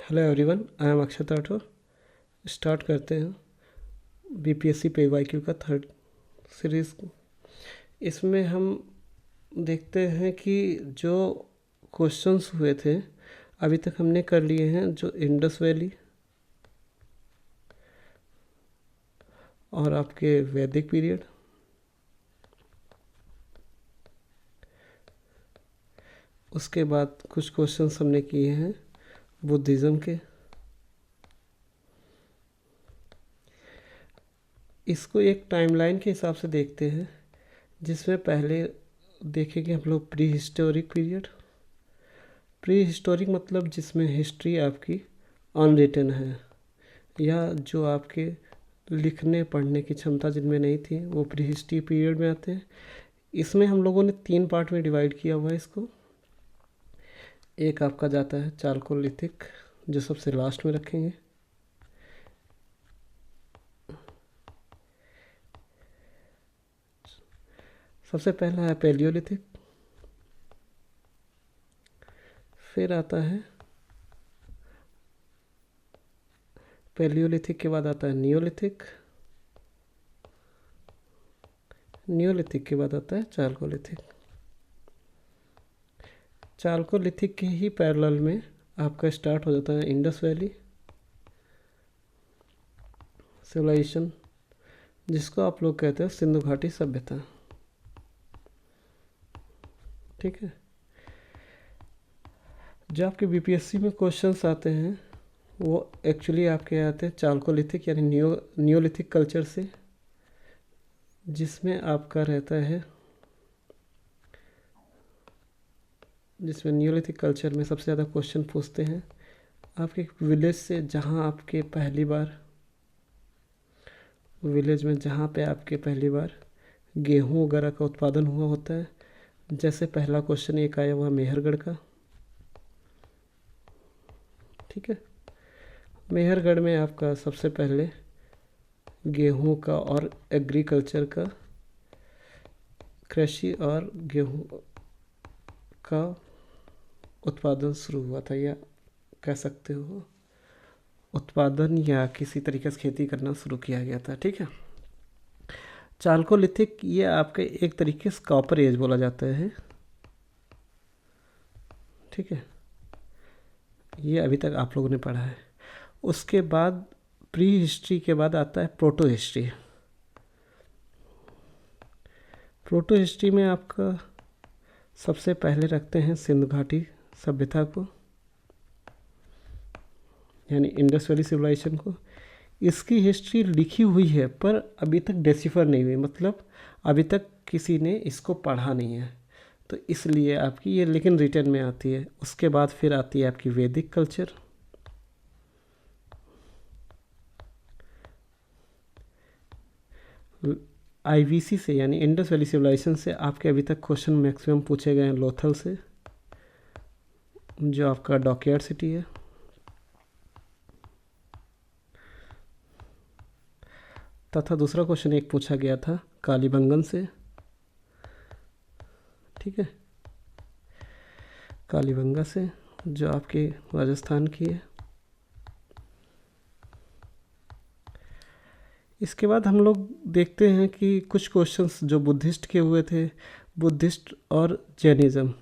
Hello everyone, I am Akshat Rathore. Start करते हैं BPSC पे वाई क्यू का थर्ड सीरीज़। इसमें हम देखते हैं कि जो क्वेश्चंस हुए थे अभी तक हमने कर लिए हैं, जो इंडस वैली और आपके वैदिक पीरियड, उसके बाद कुछ क्वेश्चंस हमने किए हैं बुद्धिज़्म के। इसको एक टाइमलाइन के हिसाब से देखते हैं, जिसमें पहले देखेंगे हम लोग pre historic period. Pre historic मतलब जिसमें हिस्ट्री आपकी अनरिटन है, या जो आपके लिखने पढ़ने की क्षमता जिनमें नहीं थी वो प्री हिस्ट्री पीरियड में आते हैं। इसमें हम लोगों ने 3 पार्ट में डिवाइड किया हुआ है इसको। एक आपका जाता है चालकोलिथिक, जो सबसे लास्ट में रखेंगे। सबसे पहला है पैलियोलिथिक, फिर आता है पैलियोलिथिक के बाद आता है नियोलिथिक, नियोलिथिक के बाद आता है चालकोलिथिक। चालकोलिथिक के ही पैरेलल में आपका स्टार्ट हो जाता है इंडस वैली सिविलाइजेशन, जिसको आप लोग कहते हैं सिंधु घाटी सभ्यता। ठीक है। जो आपके बीपीएससी में क्वेश्चंस आते हैं वो एक्चुअली आपके आते हैं चालकोलिथिक यानी नियोलिथिक कल्चर से, जिसमें आपका रहता है, जिसमें नियोलिथिक कल्चर में सबसे ज़्यादा क्वेश्चन पूछते हैं आपके विलेज से, जहाँ आपके पहली बार विलेज में जहाँ पे आपके पहली बार गेहूँ वगैरह का उत्पादन हुआ होता है। जैसे पहला क्वेश्चन एक आया हुआ मेहरगढ़ का। ठीक है। मेहरगढ़ में आपका सबसे पहले गेहूं का और एग्रीकल्चर का, कृषि और गेहूं का उत्पादन शुरू हुआ था, या कह सकते हो उत्पादन या किसी तरीके से खेती करना शुरू किया गया था। ठीक है। चालकोलिथिक ये आपके एक तरीके से कॉपर एज बोला जाता है। ठीक है। ये अभी तक आप लोगों ने पढ़ा है। उसके बाद प्री हिस्ट्री के बाद आता है प्रोटो हिस्ट्री। प्रोटो हिस्ट्री में आपका सबसे पहले रखते हैं सिंधु घाटी सभ्यता को, यानी इंडस वैली सिविलाइजेशन को। इसकी हिस्ट्री लिखी हुई है पर अभी तक डेसिफर नहीं हुई, मतलब अभी तक किसी ने इसको पढ़ा नहीं है, तो इसलिए आपकी ये लेकिन रिटर्न में आती है। उसके बाद फिर आती है आपकी वैदिक कल्चर। आईवीसी से यानी इंडस वैली सिविलाइजेशन से आपके अभी तक क्वेश्चन मैक्सिमम पूछे गए हैं लोथल से, जो आपका डॉकयार्ड सिटी है। तथा दूसरा क्वेश्चन एक पूछा गया था कालीबंगन से। ठीक है। कालीबंगा से, जो आपके राजस्थान की है। इसके बाद हम लोग देखते हैं कि कुछ क्वेश्चंस जो बुद्धिस्ट के हुए थे, बुद्धिस्ट और जैनिज़्म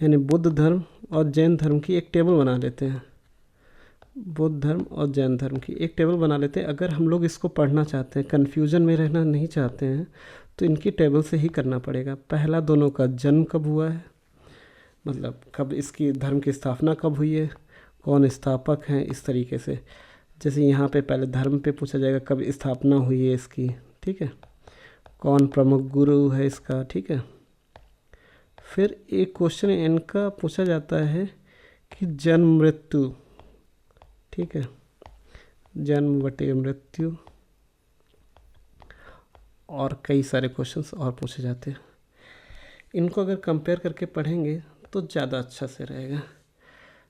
यानी बुद्ध धर्म और जैन धर्म की एक टेबल बना लेते हैं। बुद्ध धर्म और जैन धर्म की एक टेबल बना लेते हैं। अगर हम लोग इसको पढ़ना चाहते हैं, कन्फ्यूजन में रहना नहीं चाहते हैं, तो इनकी टेबल से ही करना पड़ेगा। पहला दोनों का जन्म कब हुआ है, मतलब कब इसकी धर्म की स्थापना कब हुई है, कौन स्थापक हैं, इस तरीके से। जैसे यहाँ पे पहले धर्म पे पूछा जाएगा कब स्थापना हुई है इसकी। ठीक है। कौन प्रमुख गुरु है इसका। ठीक है। फिर एक क्वेश्चन इनका पूछा जाता है कि जन्म मृत्यु। ठीक है। जन्म बटे मृत्यु, और कई सारे क्वेश्चंस और पूछे जाते हैं। इनको अगर कंपेयर करके पढ़ेंगे तो ज़्यादा अच्छा से रहेगा।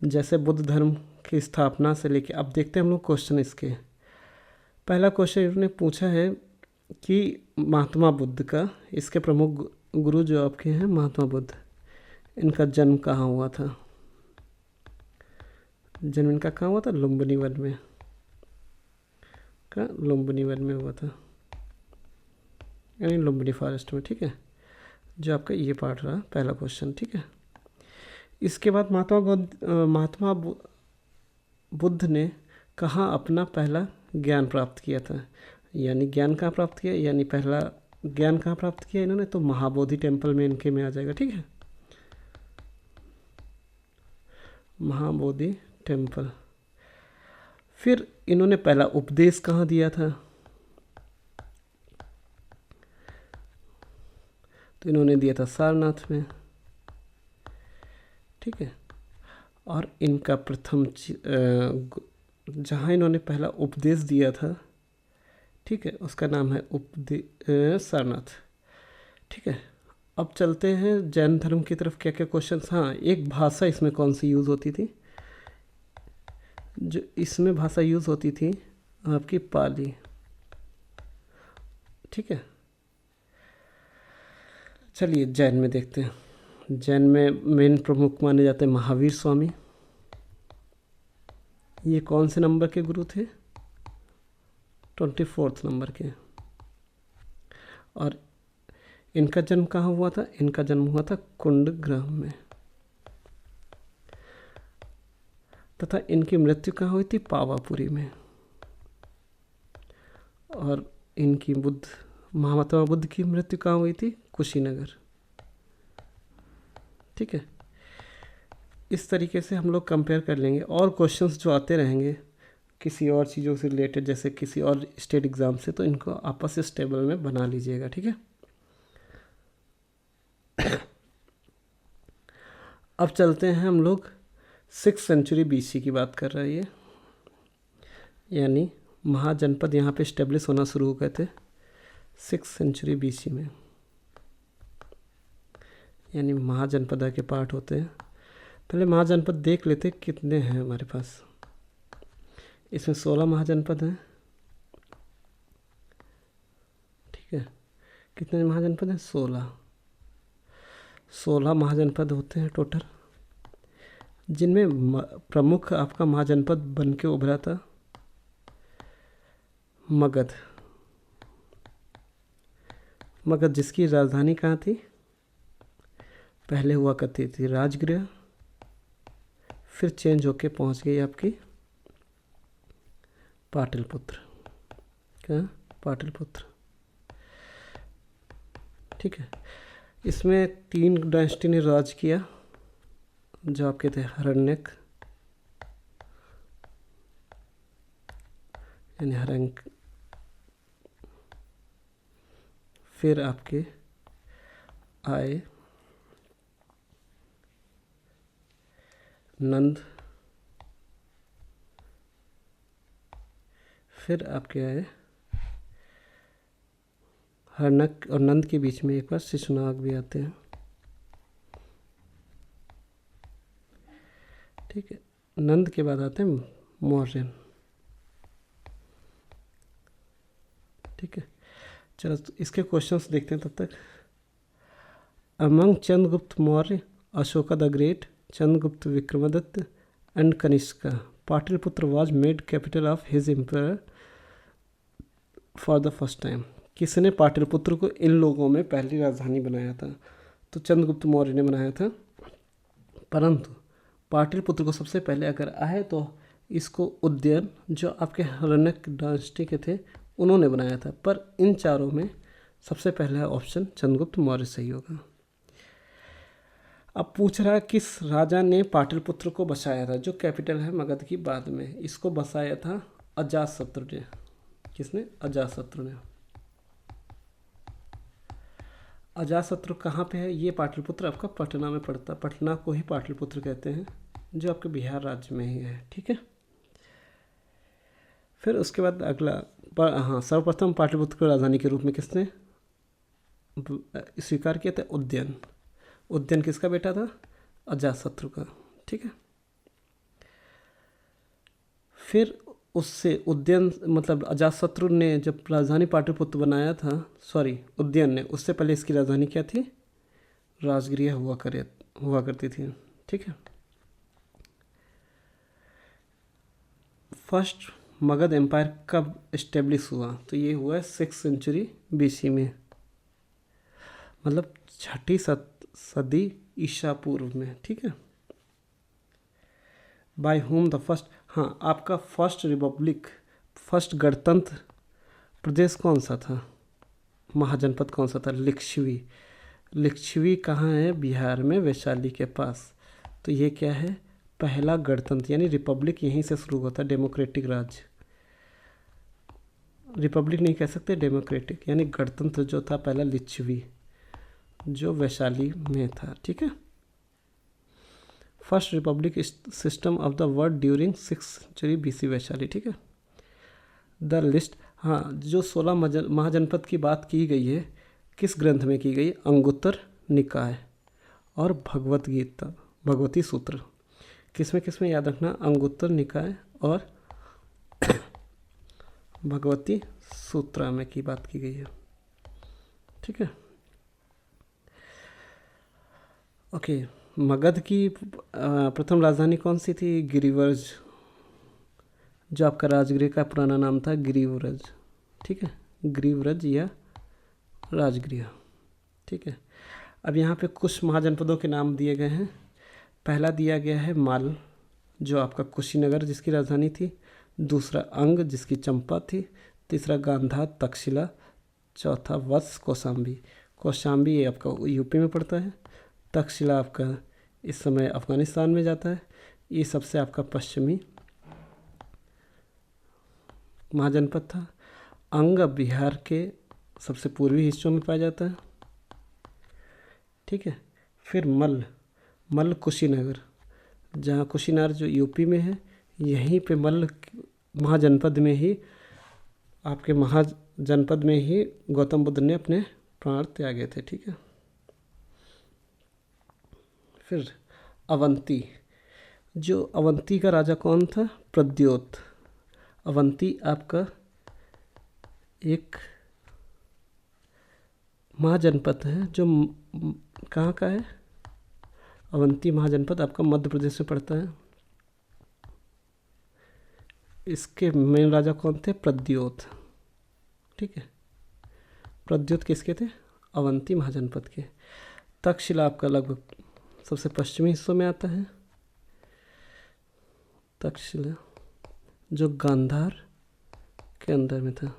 जैसे बुद्ध धर्म की स्थापना से लेके अब देखते हैं हम लोग क्वेश्चन इसके। पहला क्वेश्चन इन्होंने पूछा है कि महात्मा बुद्ध का, इसके प्रमुख गुरु जो आपके हैं महात्मा बुद्ध, इनका जन्म कहाँ हुआ था। जन्म इनका कहाँ हुआ था? लुम्बिनी वन में। कहाँ? लुम्बिनी वन में हुआ था, यानी लुम्बिनी फॉरेस्ट में। ठीक है, जो आपका ये पार्ट रहा पहला क्वेश्चन। ठीक है, इसके बाद महात्मा बुद्ध ने कहाँ अपना पहला ज्ञान प्राप्त किया था? यानी ज्ञान कहाँ प्राप्त किया, यानी पहला ज्ञान कहाँ प्राप्त किया इन्होंने? तो महाबोधि टेम्पल में इनके में आ जाएगा। ठीक है, महाबोधि टेम्पल। फिर इन्होंने पहला उपदेश कहाँ दिया था? तो इन्होंने दिया था सारनाथ में। ठीक है, और इनका प्रथम जहाँ इन्होंने पहला उपदेश दिया था, ठीक है, उसका नाम है सारनाथ। ठीक है, अब चलते हैं जैन धर्म की तरफ। क्या क्या क्वेश्चन? हाँ, एक भाषा इसमें कौन सी यूज़ होती थी? जो इसमें भाषा यूज़ होती थी आपकी पाली। ठीक है, चलिए जैन में देखते हैं। जैन में मेन प्रमुख माने जाते हैं महावीर स्वामी। ये कौन से नंबर के गुरु थे? 24 नंबर के। और इनका जन्म कहाँ हुआ था? इनका जन्म हुआ था कुंडग्राम में। तथा इनकी मृत्यु कहाँ हुई थी? पावापुरी में। और इनकी महात्मा बुद्ध की मृत्यु कहाँ हुई थी? कुशीनगर। ठीक है, इस तरीके से हम लोग कंपेयर कर लेंगे। और क्वेश्चंस जो आते रहेंगे किसी और चीज़ों से रिलेटेड, जैसे किसी और स्टेट एग्ज़ाम से, तो इनको आपस इस टेबल में बना लीजिएगा। ठीक है, अब चलते हैं हम लोग 6th सेंचुरी BC की बात कर रहे हैं। यानी महाजनपद यहाँ पे इस्टेब्लिश होना शुरू हो गए थे 6th सेंचुरी BC में। यानी महाजनपद के पार्ट होते हैं। पहले महाजनपद देख लेते कितने हैं हमारे पास। इसमें 16 महाजनपद हैं। ठीक है, कितने महाजनपद हैं? 16 महाजनपद होते हैं टोटल, जिनमें प्रमुख आपका महाजनपद बन के उभरा था मगध। मगध जिसकी राजधानी कहाँ थी? पहले हुआ करती थी राजगृह, फिर चेंज होके पहुँच गई आपकी पाटलिपुत्र। क्या? पाटलिपुत्र। ठीक है, इसमें 3 डायनेस्टी ने राज किया, जो आपके थे हरण्यक, यानी हरंक। फिर आपके आए नंद, फिर आपके आए हरनक, और नंद के बीच में एक बार शिशुनाग भी आते हैं। ठीक है, नंद के बाद आते हैं मौर्यन। ठीक है, चलो तो इसके क्वेश्चंस देखते हैं तब तक। Among Chandragupta Maurya, Ashoka the great, Chandragupta Vikramaditya and Kanishka, Pataliputra was made capital of his empire for the first time. किसने पाटलिपुत्र को इन लोगों में पहली राजधानी बनाया था? तो चंद्रगुप्त मौर्य ने बनाया था। परंतु पाटलिपुत्र को सबसे पहले अगर आए तो इसको उद्यन, जो आपके हरण्यक डायनेस्टी के थे, उन्होंने बनाया था। पर इन चारों में सबसे पहला ऑप्शन चंद्रगुप्त मौर्य सही होगा। अब पूछ रहा है किस राजा ने पाटलिपुत्र को बसाया था, जो कैपिटल है मगध की। बाद में इसको बसाया था अजातशत्रु ने। किसने? अजातशत्रु ने। अजातशत्रु कहाँ पे है? ये पाटलिपुत्र आपका पटना में पड़ता है। पटना को ही पाटलिपुत्र कहते हैं, जो आपके बिहार राज्य में ही है। ठीक है, फिर उसके बाद अगला हाँ, सर्वप्रथम पाटलिपुत्र को राजधानी के रूप में किसने स्वीकार किया था? उद्यन। उद्यन किसका बेटा था? अजातशत्रु का। ठीक है, फिर उससे उद्यन मतलब अजातशत्रु ने जब राजधानी पाटलिपुत्र बनाया था, सॉरी उद्यन ने, उससे पहले इसकी राजधानी क्या थी? राजगृह हुआ करती थी। ठीक है, फर्स्ट मगध एम्पायर कब इस्टेब्लिश हुआ? तो ये हुआ 6th सेंचुरी BC में, मतलब छठी सदी ईसा पूर्व में। ठीक है। बाय होम द फर्स्ट, हाँ आपका फर्स्ट रिपब्लिक, फर्स्ट गणतंत्र प्रदेश कौन सा था, महाजनपद कौन सा था? लिच्छवी। लिच्छवी कहाँ है? बिहार में, वैशाली के पास। तो ये क्या है? पहला गणतंत्र, यानी रिपब्लिक यहीं से शुरू होता है, डेमोक्रेटिक राज्य। रिपब्लिक नहीं कह सकते, डेमोक्रेटिक, यानी गणतंत्र जो था पहला लिच्छवी, जो वैशाली में था। ठीक है। First republic system of the world during 6th century BC, Vaishali. ठीक है। द लिस्ट, हाँ जो 16 महाजनपद की बात की गई है किस ग्रंथ में की गई? अंगुत्तर निकाय और भगवत गीता, भगवती सूत्र। किसमें याद रखना? अंगुत्तर निकाय और भगवती सूत्रा में की बात की गई है। ठीक है। ओके। मगध की प्रथम राजधानी कौन सी थी? गिरिव्रज, जो आपका राजगृह का पुराना नाम था, गिरिव्रज। ठीक है। गिरिव्रज या राजगृह। ठीक है। अब यहाँ पे कुछ महाजनपदों के नाम दिए गए हैं। पहला दिया गया है माल, जो आपका कुशीनगर जिसकी राजधानी थी। दूसरा अंग, जिसकी चंपा थी। तीसरा गांधार, तक्षशिला। चौथा वत्स, कौशाम्बी। कौशाम्बी ये आपका यूपी में पड़ता है। तक्षशिला आपका इस समय अफगानिस्तान में जाता है। ये सबसे आपका पश्चिमी महाजनपद था। अंग बिहार के सबसे पूर्वी हिस्सों में पाया जाता है। ठीक है। फिर मल कुशीनगर, जहाँ कुशीनगर जो यूपी में है, यहीं पे मल महाजनपद में ही, आपके महाजनपद में ही गौतम बुद्ध ने अपने प्राण त्यागे थे। ठीक है। फिर अवंती, जो अवंती का राजा कौन था? प्रद्योत। अवंती आपका एक महाजनपद है जो कहाँ का है? अवंती महाजनपद आपका मध्य प्रदेश में पड़ता है। इसके मेन राजा कौन थे? प्रद्योत। ठीक है। प्रद्योत किसके थे? अवंती महाजनपद के। तक्षशिला आपका लगभग सबसे पश्चिमी हिस्सों में आता है। तक्षशिला जो गांधार के अंदर में था,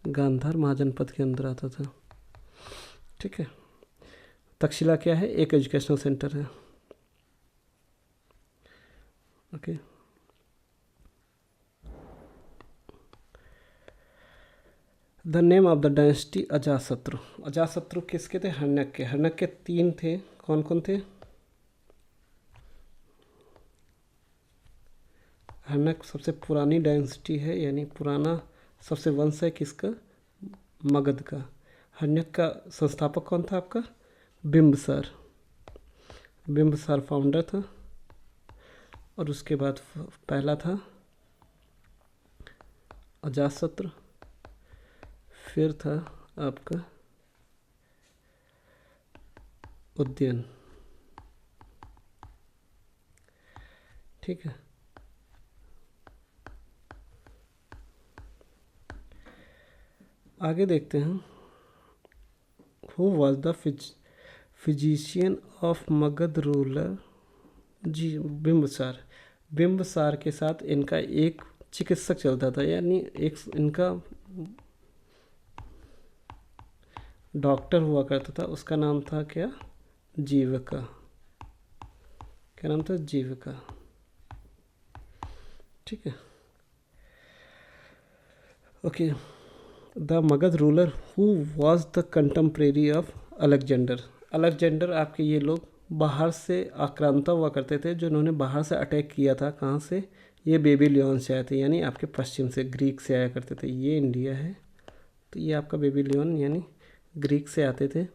गांधार महाजनपद के अंदर आता था। ठीक है। तक्षशिला क्या है? एक एजुकेशनल सेंटर है। Okay. The name of the dynasty Ajatashatru. Ajatashatru किसके थे? हर्णक के। हर्णक के 3 थे, कौन कौन थे? हर्णक सबसे पुरानी डायनेस्टी है, यानी पुराना सबसे वंश है किसका? मगध का। हर्णक का संस्थापक कौन था आपका? बिंबसार। बिंबसार फाउंडर था। और उसके बाद पहला था अजातशत्रु, फिर था आपका उदयन। ठीक है। आगे देखते हैं। Who was the physician of Magadh ruler? जी, बिंबसार। बिंबसार के साथ इनका एक चिकित्सक चलता था, यानी एक इनका डॉक्टर हुआ करता था। उसका नाम था क्या? जीविका। क्या नाम था? जीविका। ठीक है। Okay. The Magadh ruler who was the contemporary of Alexander. Alexander आपके ये लोग बाहर से आक्रांता हुआ करते थे, जो इन्होंने बाहर से अटैक किया था। कहाँ से? ये बेबीलोन से आए थे, यानी आपके पश्चिम से, ग्रीक से आया करते थे। ये इंडिया है, तो ये आपका बेबीलोन यानी ग्रीक से आते थे।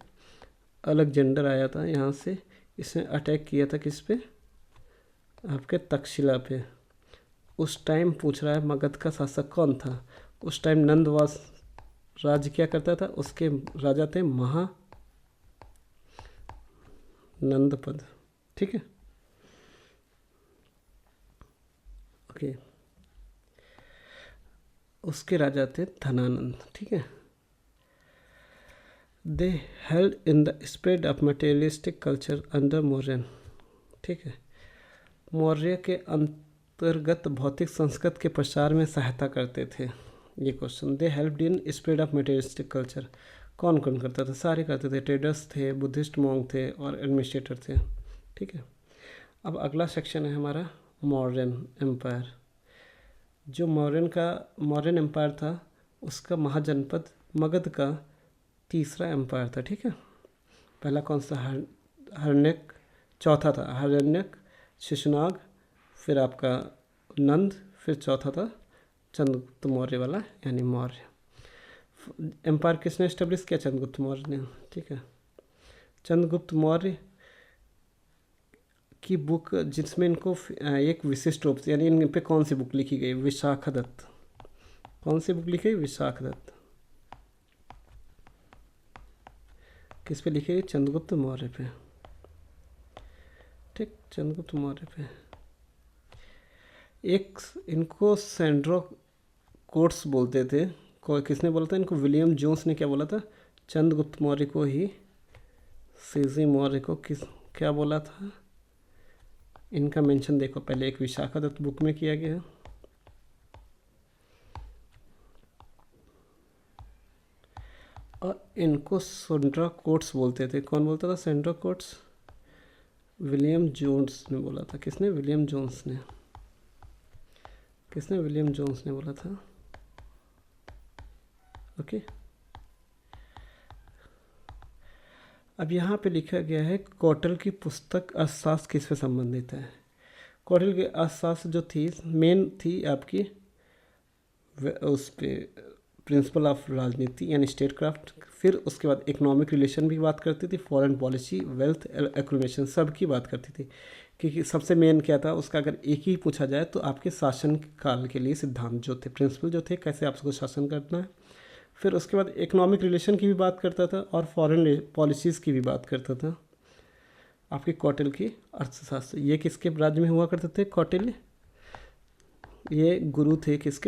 अलेक्जेंडर आया था यहाँ से, इसने अटैक किया था किस पे? आपके तक्षशिला पे। उस टाइम पूछ रहा है मगध का शासक कौन था? उस टाइम नंदवास राज्य क्या करता था? उसके राजा थे नंदपद। ठीक है। ओके। उसके राजा थे धनानंद। ठीक है। दे held in the spread of materialistic culture under Mauryan. ठीक है। मौर्य के अंतर्गत भौतिक संस्कृत के प्रसार में सहायता करते थे। ये question, they helped in spread of materialistic culture, कौन कौन करता था? सारे करते थे, ट्रेडर्स थे, बुद्धिस्ट मॉन्क थे और एडमिनिस्ट्रेटर थे। ठीक है। अब अगला सेक्शन है हमारा मौर्यन एम्पायर। जो मौर्यन एम्पायर था उसका महाजनपद मगध का तीसरा एम्पायर था। ठीक है। पहला कौन सा? हरण्यक। चौथा था हरण्यक, शिशुनाग, फिर आपका नंद, फिर चौथा था चंद्रगुप्त मौर्य वाला यानी मौर्य। एम्पायर किसने एस्टेब्लिश किया? चंद्रगुप्त मौर्य ने। ठीक है। चंद्रगुप्त मौर्य की बुक जिसमें इनको एक विशिष्ट रूप से, यानी इन पे कौन सी बुक लिखी गई? विशाखदत्त। कौन सी बुक लिखी गई? विशाखदत्त। किस पे लिखी गई? चंद्रगुप्त मौर्य पे। ठीक, चंद्रगुप्त मौर्य पे। एक इनको सेंड्रो कोट्स बोलते थे। किसने बोला था इनको? विलियम जोन्स ने क्या बोला था? चंद्रगुप्त मौर्य को ही सीजी मौर्य को क्या बोला था? इनका मेंशन देखो, पहले एक विशाखदत्त बुक में किया गया है, और इनको सेंड्रा कोट्स बोलते थे। कौन बोलता था सेंड्रा कोट्स? विलियम जोन्स ने बोला था। किसने? विलियम जोन्स ने। किसने? विलियम जोन्स ने बोला था। ओके। अब यहाँ पे लिखा गया है कौटिल्य की पुस्तक अर्थशास्त्र किस पे संबंधित है? कौटिल्य की अर्थशास्त्र जो थी मेन थी आपकी उस पे प्रिंसिपल ऑफ राजनीति यानी स्टेट क्राफ्ट, फिर उसके बाद इकोनॉमिक रिलेशन भी बात करती थी, फॉरेन पॉलिसी, वेल्थ एक्विजिशन सब की बात करती थी। क्योंकि सबसे मेन क्या था उसका, अगर एक ही पूछा जाए तो आपके शासन काल के लिए सिद्धांत जो थे, प्रिंसिपल जो थे, कैसे आपको शासन करना है। फिर उसके बाद इकोनॉमिक रिलेशन की भी बात करता था और फॉरेन पॉलिसीज़ की भी बात करता था। आपके कौटिल्य की अर्थशास्त्र, ये किसके राज्य में हुआ करते थे? कौटिल्य। ये गुरु थे किसके?